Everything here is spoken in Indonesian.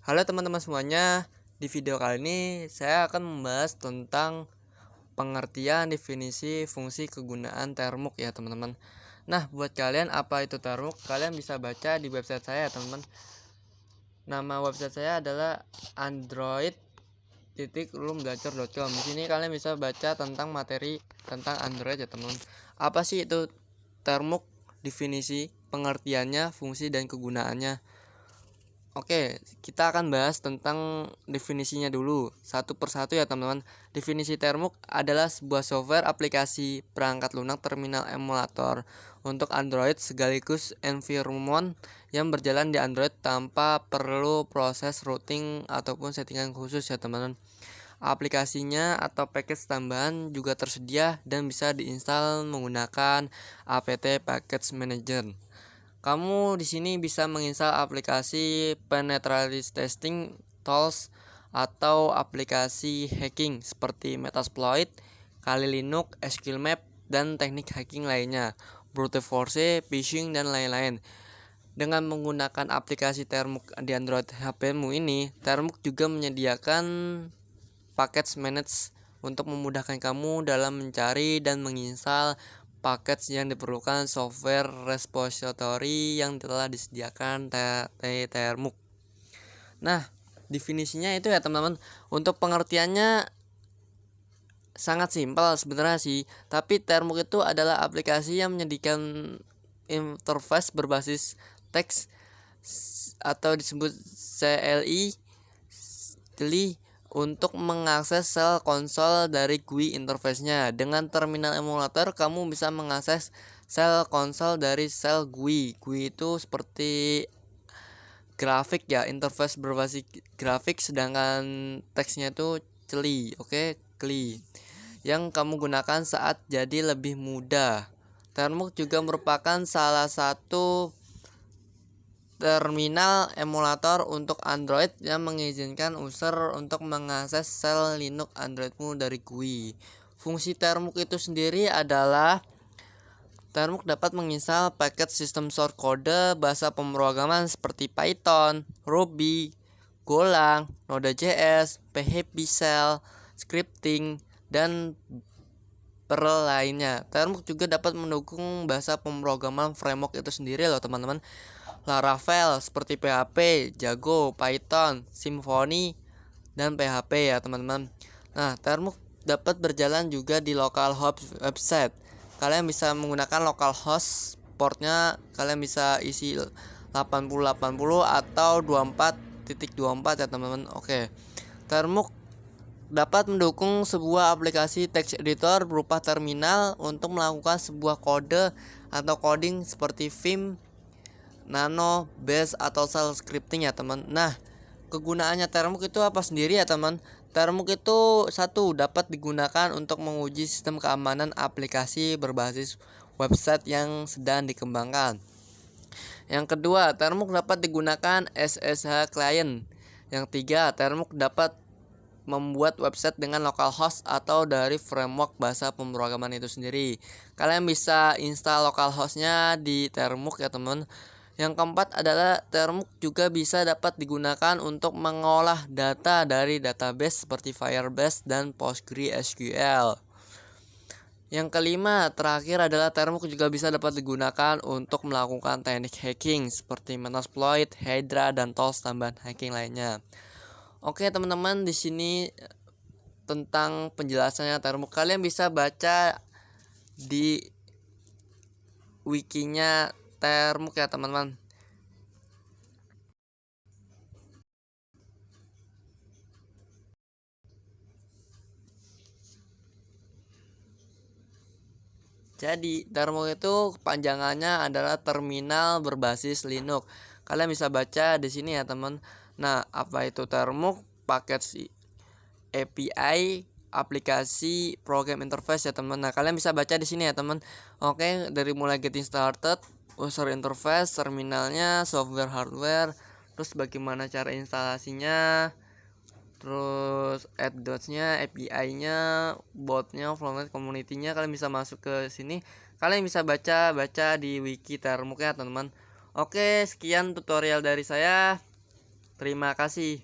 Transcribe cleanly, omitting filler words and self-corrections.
Halo teman-teman semuanya, di video kali ini saya akan membahas tentang pengertian, definisi, fungsi, kegunaan termuk ya teman-teman. Nah, buat kalian apa itu termuk? Kalian bisa baca di website saya teman-teman. Nama website saya adalah android.ulumdacar.com. Di sini kalian bisa baca tentang materi tentang Android ya teman-teman. Apa sih itu termuk? Definisi, pengertiannya, fungsi dan kegunaannya. Oke, kita akan bahas tentang definisinya dulu satu persatu ya teman-teman. Definisi termuk adalah sebuah software aplikasi perangkat lunak terminal emulator untuk Android sekaligus environment yang berjalan di Android tanpa perlu proses routing ataupun settingan khusus ya teman-teman. Aplikasinya atau package tambahan juga tersedia dan bisa diinstal menggunakan apt package manager. Kamu di sini bisa menginstal aplikasi penetrality testing tools atau aplikasi hacking seperti Metasploit, Kali Linux, SQLmap, dan teknik hacking lainnya, brute force, phishing, dan lain-lain. Dengan menggunakan aplikasi Termux di Android HP-mu ini, Termux juga menyediakan package manage untuk memudahkan kamu dalam mencari dan menginstal paket yang diperlukan software repository yang telah disediakan Termux. Nah, definisinya itu ya teman-teman. Untuk pengertiannya sangat simpel sebenarnya sih, tapi Termux itu adalah aplikasi yang menyediakan interface berbasis teks atau disebut CLI untuk mengakses sel konsol dari GUI interface-nya. Dengan terminal emulator, kamu bisa mengakses sel konsol dari sel GUI. GUI itu seperti grafik ya, interface berbasis grafik, sedangkan teksnya itu CLI, oke, CLI, yang kamu gunakan saat jadi lebih mudah. Termux juga merupakan salah satu terminal emulator untuk Android yang mengizinkan user untuk mengakses sel Linux Androidmu dari GUI. Fungsi Termux itu sendiri adalah Termux dapat menginstal paket sistem source kode bahasa pemrograman seperti Python, Ruby, Golang, Node.js, PHP Shell, scripting, dan lainnya. Termux juga dapat mendukung bahasa pemrograman framework itu sendiri loh teman-teman. Laravel seperti PHP, Django, Python, Symfony, dan PHP ya teman-teman. Nah, Termux dapat berjalan juga di localhost website. Kalian bisa menggunakan localhost, portnya kalian bisa isi 8080 atau 24.24 ya teman-teman. Oke. Termux dapat mendukung sebuah aplikasi text editor berupa terminal untuk melakukan sebuah kode atau coding seperti Vim, Nano, Bash, atau Shell scripting ya teman. Nah, kegunaannya Termux itu apa sendiri ya teman? Termux itu satu, dapat digunakan untuk menguji sistem keamanan aplikasi berbasis website yang sedang dikembangkan. Yang kedua, Termux dapat digunakan SSH client. Yang tiga, Termux dapat membuat website dengan localhost atau dari framework bahasa pemrograman itu sendiri. Kalian bisa install localhostnya di Termux ya teman. Yang keempat adalah Termux juga bisa dapat digunakan untuk mengolah data dari database seperti Firebase dan PostgreSQL. Yang kelima, terakhir adalah Termux juga bisa dapat digunakan untuk melakukan teknik hacking seperti Metasploit, Hydra, dan tools tambahan hacking lainnya. Oke teman-teman, di sini tentang penjelasannya Termux. Kalian bisa baca di wikinya Termux ya teman-teman. Jadi Termux itu kepanjangannya adalah terminal berbasis Linux. Kalian bisa baca di sini ya teman. Nah, apa itu Termux? Paket API aplikasi program interface ya teman. Nah, kalian bisa baca di sini ya teman. Oke, dari mulai getting started, user interface, terminalnya, software hardware, terus bagaimana cara instalasinya, terus add-nya, API-nya, botnya, format community-nya. Kalian bisa masuk ke sini. Kalian bisa baca di wiki Termux ya teman-teman. Oke, sekian tutorial dari saya. Terima kasih.